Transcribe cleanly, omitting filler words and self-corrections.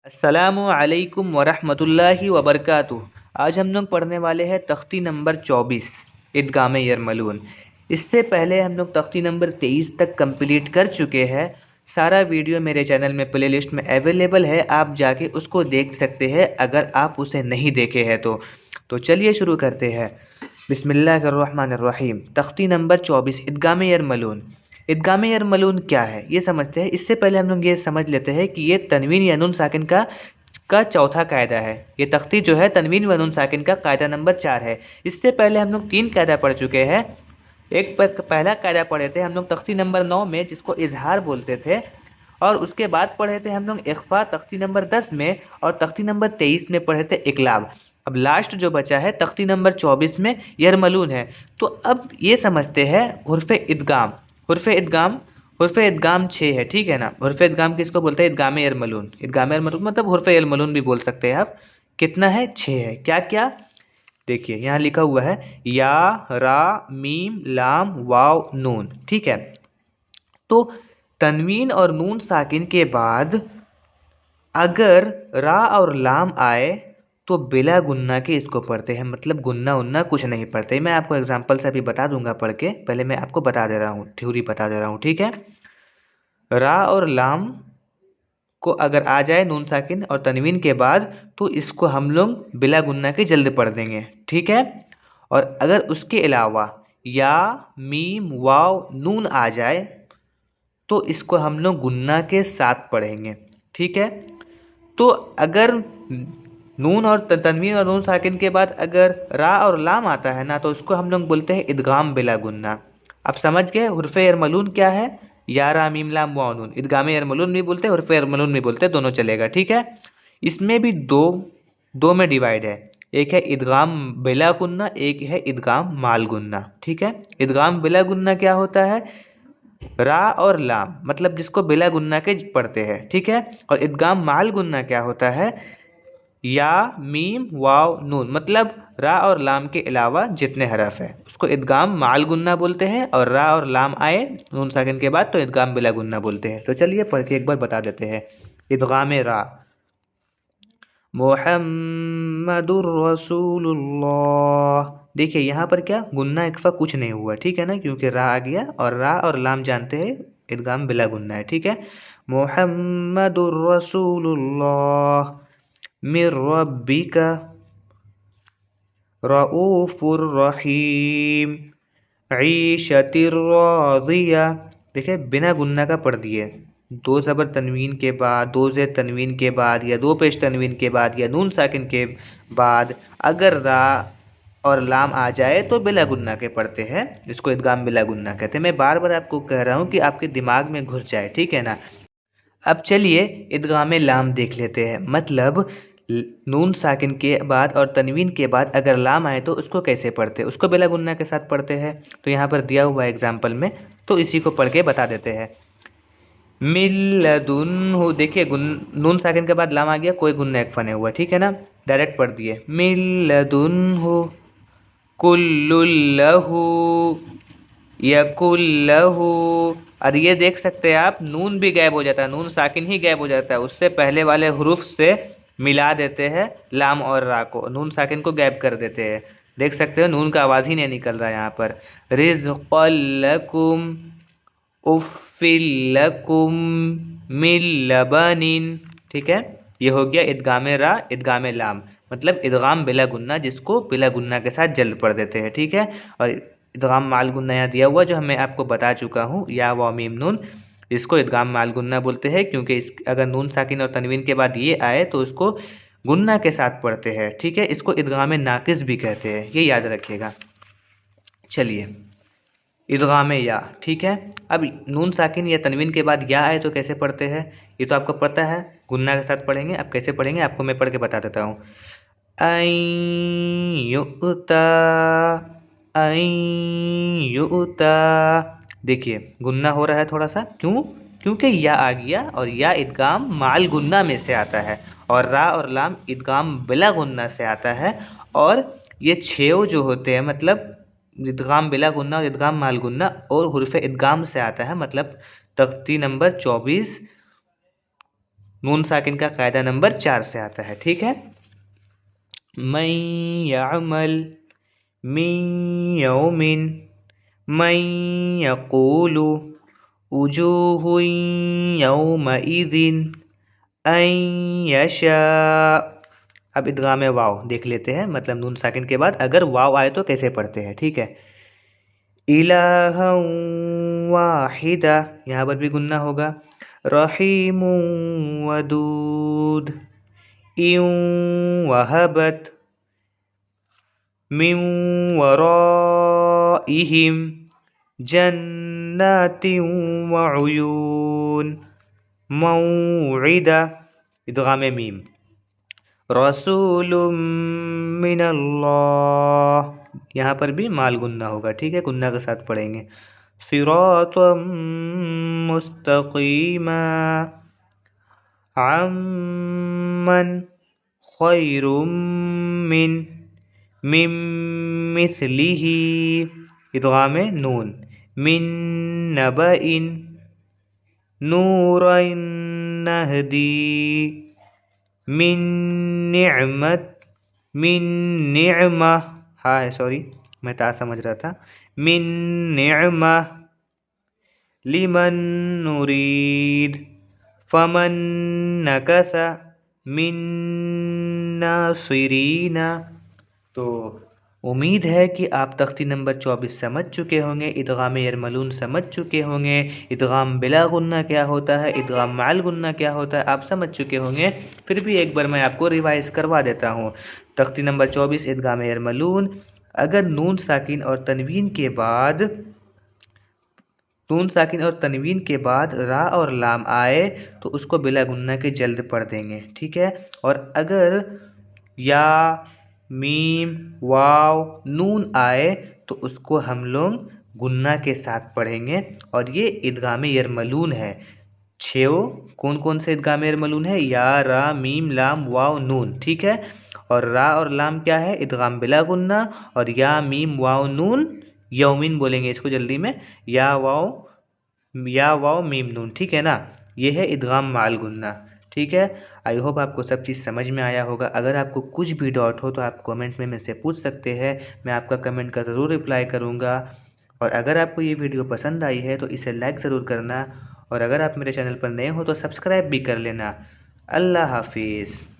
अस्सलामु अलैकुम वरहमतुल्लाहि वबरकातुह। आज हम लोग पढ़ने वाले हैं तख्ती नंबर 24 इदगाम यरमलून। इससे पहले हम लोग तख्ती नंबर 23 तक कंप्लीट कर चुके हैं। सारा वीडियो मेरे चैनल में प्लेलिस्ट में अवेलेबल है, आप जाके उसको देख सकते हैं अगर आप उसे नहीं देखे हैं तो चलिए शुरू करते हैं। बिस्मिल्लाहिर्रहमानिर्रहीम। तख्ती नंबर 24 इदगाम यरमलून। इदगाम यरमलून क्या है ये समझते हैं। इससे पहले हम लोग ये समझ लेते हैं कि ये तनवीन या नून साकिन का चौथा कायदा है। ये तख्ती जो है तनवीन व नून साकिन का कायदा नंबर 4 है। इससे पहले हम लोग 3 कायदा पढ़ चुके हैं। एक पहला कायदा पढ़े थे हम लोग तख्ती नंबर 9 में, जिसको इजहार बोलते थे, और उसके बाद पढ़े थे हम लोग इख्फा तख्ती नंबर 10 में, और तख्ती नंबर 23 में पढ़े थे इकलाब। अब लास्ट जो बचा है तख्ती नंबर 24 में यरमलून है। तो अब ये समझते हैं हुर्फ़ इदगाम। हुर्फ़ इदगाम हुर्फ़ इदगाम 6 है, ठीक है ना। हुर्फ़ इदगाम किसको बोलते हैं? इदगाम यरमलून। इदगाम यरमलून मतलब हुर्फ़ यरमलून भी बोल सकते हैं आप। कितना है? 6 है। क्या क्या देखिए यहाँ लिखा हुआ है, या, रा, मीम, लाम, वाव, नून, ठीक है। तो तनवीन और नून साकिन के बाद अगर रा और लाम आए तो बिला गुन्ना के इसको पढ़ते हैं, मतलब गुन्ना उन्ना कुछ नहीं पढ़ते। मैं आपको एग्जांपल से अभी बता दूंगा पढ़ के, पहले मैं आपको बता दे रहा हूँ, थ्योरी बता दे रहा हूँ, ठीक है। रा और लाम को अगर आ जाए नून साकिन और तनवीन के बाद तो इसको हम लोग बिला गुन्ना के जल्द पढ़ देंगे, ठीक है। और अगर उसके अलावा या, मीम, वाव, नून आ जाए तो इसको हम लोग गुन्ना के साथ पढ़ेंगे, ठीक है। तो अगर नून और तनवीन और नून साकिन के बाद अगर रा और लाम आता है ना तो उसको हम लोग बोलते हैं इदगाम बिला गुन्ना। अब समझ गए हुर्फ़ यरमलून क्या है? या, रा, मीम, लाम, वाव, नून। इदगाम यरमलून भी बोलते हैं, हुर्फ़ यरमलून भी बोलते हैं, दोनों चलेगा, ठीक है। इसमें भी दो दो में डिवाइड है। एक है इदगाम बिला गुन्ना, एक है इदगाम माल गुन्ना, ठीक है। इदगाम बिला गुन्ना क्या होता है? रा और लाम मतलब जिसको बिला गुन्ना के पढ़ते हैं, ठीक है। और इदगाम माल गुन्ना क्या होता है? या, मीम, वाव, नून मतलब रा और लाम के अलावा जितने हरफ है उसको इदगाम माल गुन्ना बोलते हैं। और रा और लाम आए नून साकिन के बाद तो इदगाम बिला गुन्ना बोलते हैं। तो चलिए पढ़ के एक बार बता देते हैं। इदगाम रा, मुहम्मदुर रसूलुल्लाह। देखिए यहाँ पर क्या गुन्ना इकफा कुछ नहीं हुआ, ठीक है ना, क्योंकि रा आ गया और रा और लाम जानते हैं इदगाम बिला गुन्ना है, ठीक है। मुहम्मदुर रसूलुल्लाह मिर रब्बिका रऊफुर रहीम ईशतिर रादिया। देखिए बिना गुन्ना का पढ़ दिए, दो ज़बर तनवीन के बाद, दो ज़ेर तनवीन के बाद, या दो पेश तनवीन के बाद, या नून साकिन के बाद अगर रा और लाम आ जाए तो बिला गुन्ना के पढ़ते हैं, इसको इदगाम बिला गुन्ना कहते हैं। मैं बार बार आपको कह रहा हूँ कि आपके दिमाग में घुस जाए, ठीक है ना। अब चलिए इदगाम लाम देख लेते हैं। मतलब नून साकिन के बाद और तनवीन के बाद अगर लाम आए तो उसको कैसे पढ़ते हैं, उसको बिला गुन्ना के साथ पढ़ते हैं। तो यहाँ पर दिया हुआ है एग्जाम्पल में, तो इसी को पढ़ के बता देते हैं। मिल्लदुन्हु, देखिए नून साकिन के बाद लाम आ गया, कोई गुन्ना एक फने हुआ, ठीक है ना। डायरेक्ट पढ़ दिए मिल्लदुन्हु कुल्लुल्लहु यकुल्लहु। और ये देख सकते हैं आप नून भी गायब हो जाता है, नून साकिन ही गायब हो जाता है, उससे पहले वाले हुरूफ से मिला देते हैं लाम और रा को, नून साकिन को गायब कर देते हैं। देख सकते हो नून का आवाज़ ही नहीं निकल रहा है यहाँ पर। रिज़्क़ल लकुम उफ़्फ़िल लकुम मिन लबनिन, ठीक है। ये हो गया इदगाम रा इदगाम लाम, मतलब इदगाम बिला गुन्ना जिसको बिला गुन्ना के साथ जल्द पढ़ देते हैं, ठीक है। और इदगाम माल गुन्ना यहाँ दिया हुआ जो मैं आपको बता चुका हूँ, या, वाव, मीम, नून, इसको इदगाम माल गुन्ना बोलते हैं, क्योंकि इस अगर नून साकिन और तनवीन के बाद ये आए तो उसको गुन्ना के साथ पढ़ते हैं, ठीक है। इसको इदगाम नाकिस भी कहते हैं, ये याद रखिएगा। चलिए इदगाम या, ठीक है। अब नून साकिन या तनवीन के बाद या आए तो कैसे पढ़ते हैं, ये तो आपको पता है, गुन्ना के साथ पढ़ेंगे। अब कैसे पढ़ेंगे आपको मैं पढ़ के बता देता हूँ। अयुता अयुता, देखिए गुन्ना हो रहा है थोड़ा सा, क्यों? क्योंकि या आ गया और या इदगाम माल गुन्ना में से आता है, और रा और लाम इदगाम बिला गुन्ना से आता है। और ये छेव जो होते हैं मतलब इदगाम बिला गुन्ना और इदगाम माल गुन्ना और हुर्फ़ इदगाम से आता है। मतलब तख्ती नंबर 24 नून साकिन का कायदा नंबर 4 से आता है, ठीक है। मैं यामल मिन यौमिन, मैं यक़ूलु वुजूहुन यौमइज़िन अन यशा। अब इदगाम वाव देख लेते हैं, मतलब नून साकिन के बाद अगर वाव आए तो कैसे पढ़ते हैं, ठीक है। इलाहन वाहिदा, यहाँ पर भी गुन्ना होगा। रहीमुन वदूद, इन वहबत मिन वराइहिम जन्नातिन वउयून मौइदा, इदगाम मीम। रसूलुम मिनल्लाह, यहाँ पर भी माल गुन्ना होगा, ठीक है, गुन्ना के साथ पढ़ेंगे। सिरातम मुस्तकीमा अम्मन खैरुम मिन मिस्लिही, इदगाम नून। मिन नबइन नूरन नहदी मिन निअमा, हाँ सॉरी मैं ता समझ रहा था। मिन निअमा लिमन नुरीद फमन नकसा मिन नासिरीना। तो उम्मीद है कि आप तख्ती नंबर 24 समझ चुके होंगे, इदगाम यरमलून समझ चुके होंगे, इदगाम बिला गुन्ना क्या होता है, इदगाम माल गुन्ना क्या होता है, आप समझ चुके होंगे। फिर भी एक बार मैं आपको रिवाइज करवा देता हूँ। तख्ती नंबर 24 इदगाम यरमलून, अगर नून साकिन और तनवीन के बाद रा और लाम आए तो उसको बिला गुन्ना के जल्द पढ़ देंगे, ठीक है। और अगर या मीम वाव नून आए तो उसको हम लोग गुन्ना के साथ पढ़ेंगे। और ये इदगाम यरमलून है। कौन कौन से इदगाम यरमलून है? या, रा, मीम, लाम, वाव, नून, ठीक है। और रा और लाम क्या है? इदगाम बिला गुन्ना। और या मीम वाव नून यौमिन बोलेंगे इसको जल्दी में, या वाव मीम नून, ठीक है ना। ये है इदगाम माल गुन्ना, ठीक है। आई होप आपको सब चीज़ समझ में आया होगा। अगर आपको कुछ भी डाउट हो तो आप कमेंट में मुझसे पूछ सकते हैं, मैं आपका कमेंट का ज़रूर रिप्लाई करूँगा। और अगर आपको ये वीडियो पसंद आई है तो इसे लाइक ज़रूर करना, और अगर आप मेरे चैनल पर नए हो तो सब्सक्राइब भी कर लेना। अल्लाह हाफिज़।